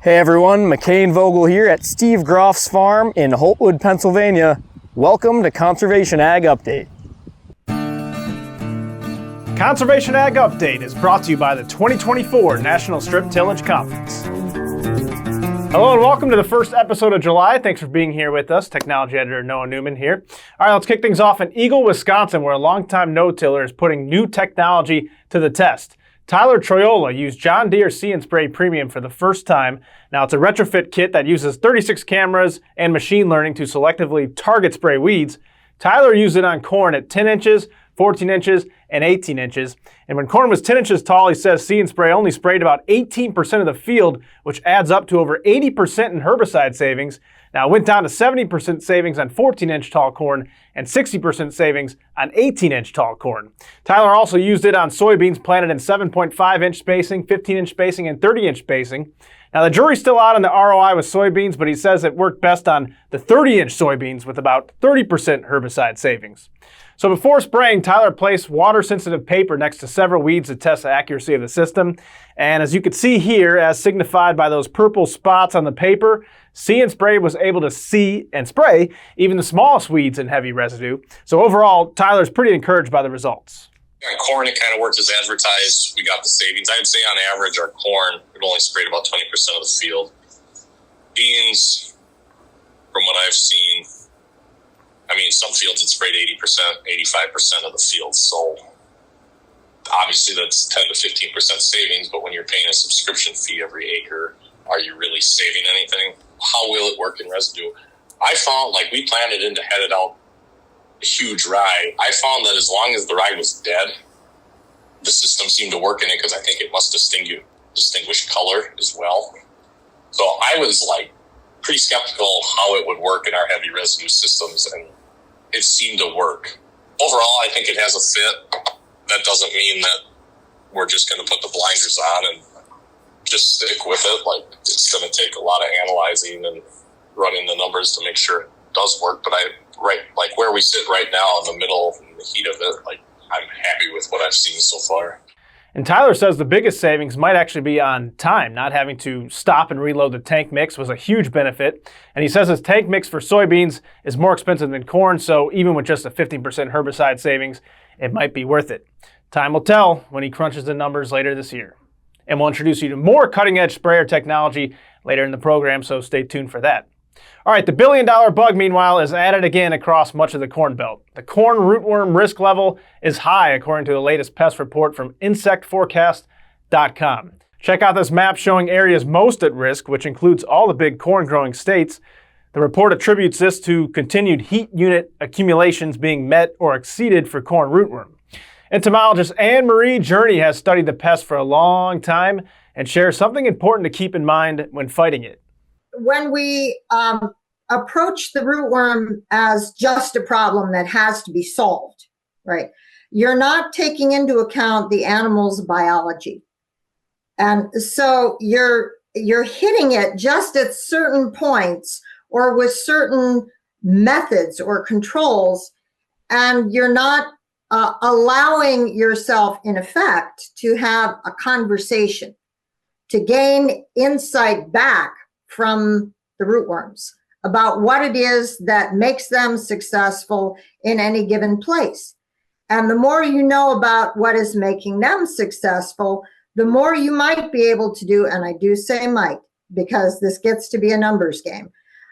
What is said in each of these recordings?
Hey everyone, McCain Vogel here at Steve Groff's farm in Holtwood, Pennsylvania. Welcome to Conservation Ag Update. Conservation Ag Update is brought to you by the 2024 National Strip-Tillage Conference. Hello and welcome to the first episode of July. Thanks for being here with us. Technology editor Noah Newman here. All right, let's kick things off in Eagle, Wisconsin, where a longtime no-tiller is putting new technology to the test. Tyler Troiola used John Deere See & Spray Premium for the first time. Now, it's a retrofit kit that uses 36 cameras and machine learning to selectively target spray weeds. Tyler used it on corn at 10 inches, 14 inches, and 18 inches. And when corn was 10 inches tall, he says See & Spray only sprayed about 18% of the field, which adds up to over 80% in herbicide savings. Now, it went down to 70% savings on 14-inch tall corn and 60% savings on 18-inch tall corn. Tyler also used it on soybeans planted in 7.5-inch spacing, 15-inch spacing, and 30-inch spacing. Now, the jury's still out on the ROI with soybeans, but he says it worked best on the 30-inch soybeans with about 30% herbicide savings. So before spraying, Tyler placed water-sensitive paper next to several weeds to test the accuracy of the system. And as you can see here, as signified by those purple spots on the paper, See & Spray was able to see and spray even the smallest weeds and heavy residue. So overall, Tyler's pretty encouraged by the results. On corn, it kind of worked as advertised. We got the savings. I would say on average, our corn, we've only sprayed about 20% of the field. Beans, from what I've seen, some fields it sprayed 80%, 85% of the field. So obviously that's 10 to 15% savings, but when you're paying a subscription fee every acre, are you really saving anything? How will it work in residue? I found, we planted in to headed out a huge rye. I found that as long as the rye was dead, the system seemed to work in it because I think it must distinguish color as well. So I was pretty skeptical how it would work in our heavy residue systems, and it seemed to work. Overall, I think it has a fit. That doesn't mean that we're just going to put the blinders on and just stick with it. It's going to take a lot of analyzing and running the numbers to make sure it does work. But where we sit right now in the middle, in the heat of it, I'm happy with what I've seen so far. And Tyler says the biggest savings might actually be on time. Not having to stop and reload the tank mix was a huge benefit. And he says his tank mix for soybeans is more expensive than corn, so even with just a 15% herbicide savings, it might be worth it. Time will tell when he crunches the numbers later this year. And we'll introduce you to more cutting-edge sprayer technology later in the program, so stay tuned for that. All right, the billion-dollar bug, meanwhile, is at it again across much of the Corn Belt. The corn rootworm risk level is high, according to the latest pest report from insectforecast.com. Check out this map showing areas most at risk, which includes all the big corn-growing states. The report attributes this to continued heat unit accumulations being met or exceeded for corn rootworm. Entomologist Anne-Marie Journey has studied the pest for a long time and shares something important to keep in mind when fighting it. When we approach the rootworm as just a problem that has to be solved, right? You're not taking into account the animal's biology. And so you're hitting it just at certain points or with certain methods or controls, and you're not allowing yourself, in effect, to have a conversation, to gain insight back from the rootworms about what it is that makes them successful in any given place. And the more you know about what is making them successful, the more you might be able to do, and I do say might, because this gets to be a numbers game,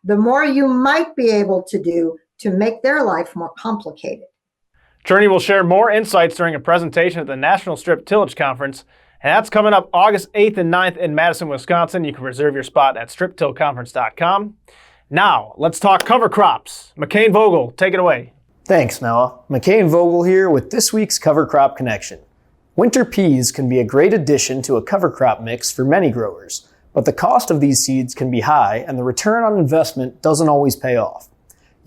the more you might be able to do to make their life more complicated. Journey will share more insights during a presentation at the National Strip-Tillage Conference, and that's coming up August 8th and 9th in Madison, Wisconsin. You can reserve your spot at striptillconference.com. Now, let's talk cover crops. McCain Vogel, take it away. Thanks, Noah. McCain Vogel here with this week's Cover Crop Connection. Winter peas can be a great addition to a cover crop mix for many growers, but the cost of these seeds can be high and the return on investment doesn't always pay off.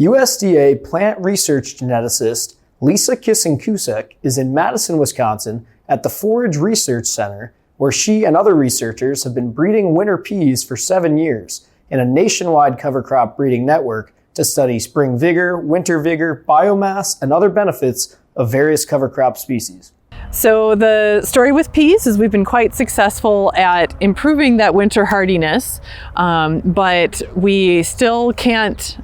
USDA plant research geneticist Lisa Kissing Kucek is in Madison, Wisconsin at the Forage Research Center, where she and other researchers have been breeding winter peas for 7 years in a nationwide cover crop breeding network to study spring vigor, winter vigor, biomass, and other benefits of various cover crop species. So the story with peas is we've been quite successful at improving that winter hardiness, but we still can't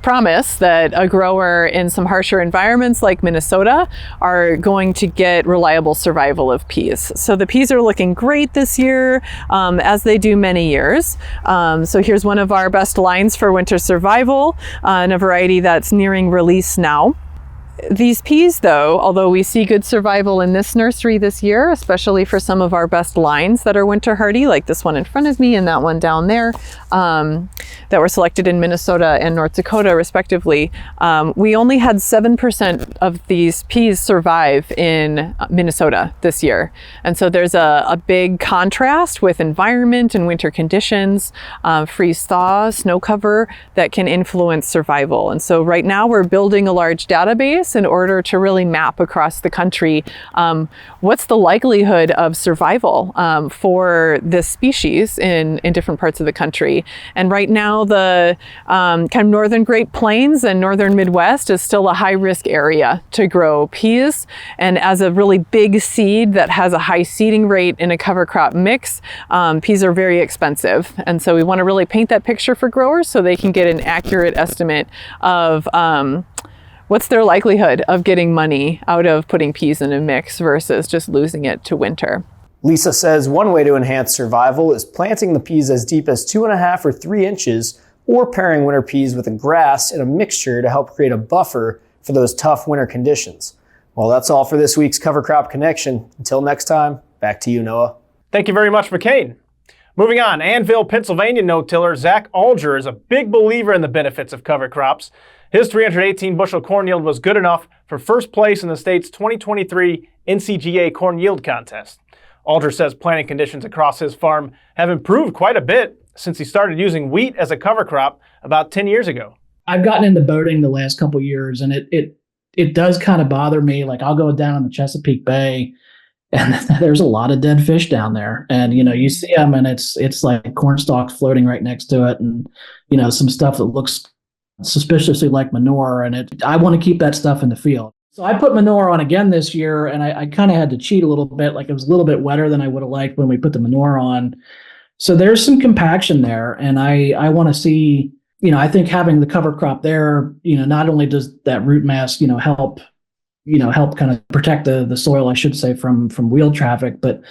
promise that a grower in some harsher environments like Minnesota are going to get reliable survival of peas. So the peas are looking great this year, as they do many years. So here's one of our best lines for winter survival, and a variety that's nearing release now. These peas, though, although we see good survival in this nursery this year, especially for some of our best lines that are winter hardy, like this one in front of me and that one down there, that were selected in Minnesota and North Dakota, respectively, we only had 7% of these peas survive in Minnesota this year. And so there's a big contrast with environment and winter conditions, freeze-thaw, snow cover, that can influence survival. And so right now we're building a large database in order to really map across the country what's the likelihood of survival for this species in different parts of the country. And right now the kind of northern Great Plains and northern Midwest is still a high risk area to grow peas. And as a really big seed that has a high seeding rate in a cover crop mix, peas are very expensive. And so we want to really paint that picture for growers so they can get an accurate estimate of what's their likelihood of getting money out of putting peas in a mix versus just losing it to winter. Lisa says one way to enhance survival is planting the peas as deep as 2.5 or 3 inches, or pairing winter peas with a grass in a mixture to help create a buffer for those tough winter conditions. Well, that's all for this week's Cover Crop Connection. Until next time, back to you, Noah. Thank you very much, McCain. Moving on, Annville, Pennsylvania no-tiller Zach Alger is a big believer in the benefits of cover crops. His 318 bushel corn yield was good enough for first place in the state's 2023 NCGA Corn Yield Contest. Alger says planting conditions across his farm have improved quite a bit since he started using wheat as a cover crop about 10 years ago. I've gotten into boating the last couple of years, and it does kind of bother me. Like, I'll go down in the Chesapeake Bay, and there's a lot of dead fish down there. And, you see them, and it's like corn stalks floating right next to it, and, some stuff that looks suspiciously like manure. And I want to keep that stuff in the field. So I put manure on again this year, and I kind of had to cheat a little bit. Like, it was a little bit wetter than I would have liked when we put the manure on. So there's some compaction there, and I want to see, I think having the cover crop there, not only does that root mass, help kind of protect the soil, I should say, from wheel traffic, but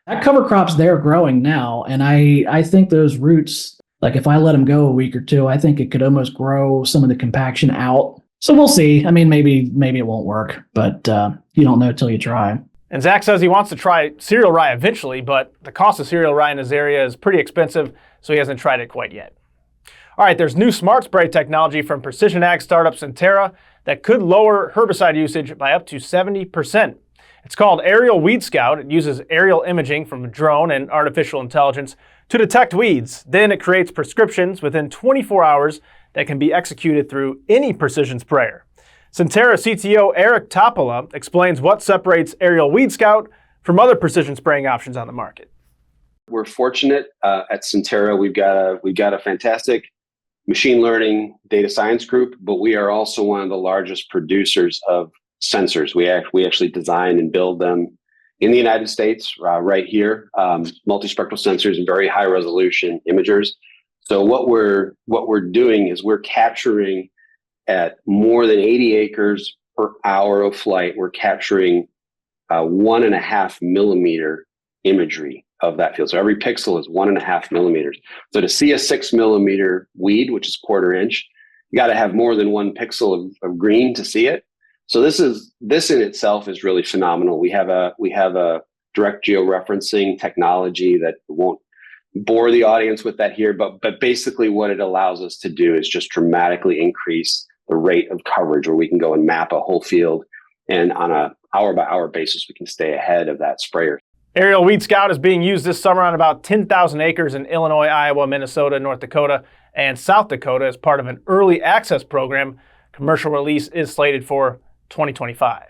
that cover crop's there growing now. And I think those roots, like, if I let them go a week or two, I think it could almost grow some of the compaction out. So we'll see. I mean, maybe it won't work, but you don't know till you try. And Zach says he wants to try cereal rye eventually, but the cost of cereal rye in his area is pretty expensive, so he hasn't tried it quite yet. All right, there's new smart spray technology from precision ag startup Sentera that could lower herbicide usage by up to 70%. It's called Aerial WeedScout. It uses aerial imaging from a drone and artificial intelligence to detect weeds. Then it creates prescriptions within 24 hours that can be executed through any precision sprayer. Sentera CTO Eric Taipale explains what separates Aerial WeedScout from other precision spraying options on the market. We're fortunate at Sentera. We've got a fantastic machine learning data science group, but we are also one of the largest producers of sensors. We actually design and build them in the United States, right here, multispectral sensors and very high resolution imagers. So what we're doing is we're capturing at more than 80 acres per hour of flight. We're capturing 1.5 millimeter imagery of that field. So every pixel is 1.5 millimeters. So to see a 6 millimeter weed, which is 1/4 inch, you got to have more than 1 pixel of green to see it. So this in itself is really phenomenal. We have a direct georeferencing technology that won't bore the audience with that here, but basically what it allows us to do is just dramatically increase the rate of coverage, where we can go and map a whole field, and on a hour by hour basis we can stay ahead of that sprayer. Aerial WeedScout is being used this summer on about 10,000 acres in Illinois, Iowa, Minnesota, North Dakota, and South Dakota as part of an early access program. Commercial release is slated for 2025.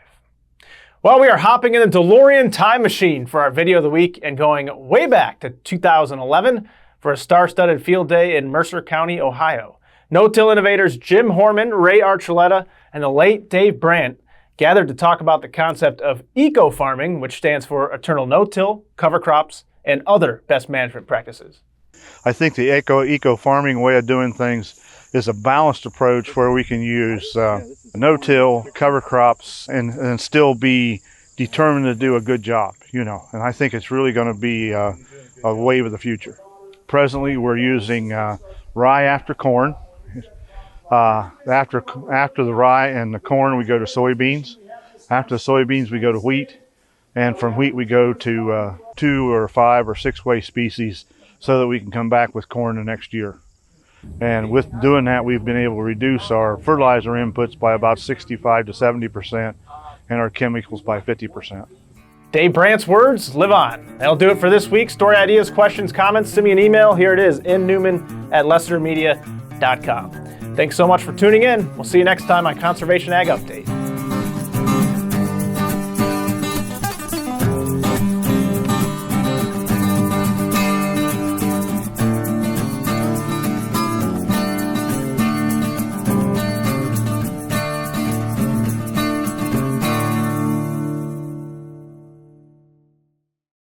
Well, we are hopping in the DeLorean time machine for our video of the week and going way back to 2011 for a star-studded field day in Mercer County, Ohio. No-Till Innovators Jim Hoorman, Ray Archuleta, and the late Dave Brandt gathered to talk about the concept of eco-farming, which stands for eternal no-till, cover crops, and other pest management practices. I think the eco-farming way of doing things is a balanced approach where we can use no-till, cover crops, and still be determined to do a good job, and I think it's really going to be a wave of the future. Presently, we're using rye after corn. After the rye and the corn, we go to soybeans. After the soybeans, we go to wheat. And from wheat, we go to 2 or 5 or 6 way species so that we can come back with corn the next year. And with doing that, we've been able to reduce our fertilizer inputs by about 65 to 70% and our chemicals by 50%. Dave Brandt's words live on. That'll do it for this week. Story ideas, questions, comments, send me an email. Here it is, nnewman@lessitermedia.com. Thanks so much for tuning in. We'll see you next time on Conservation Ag Update.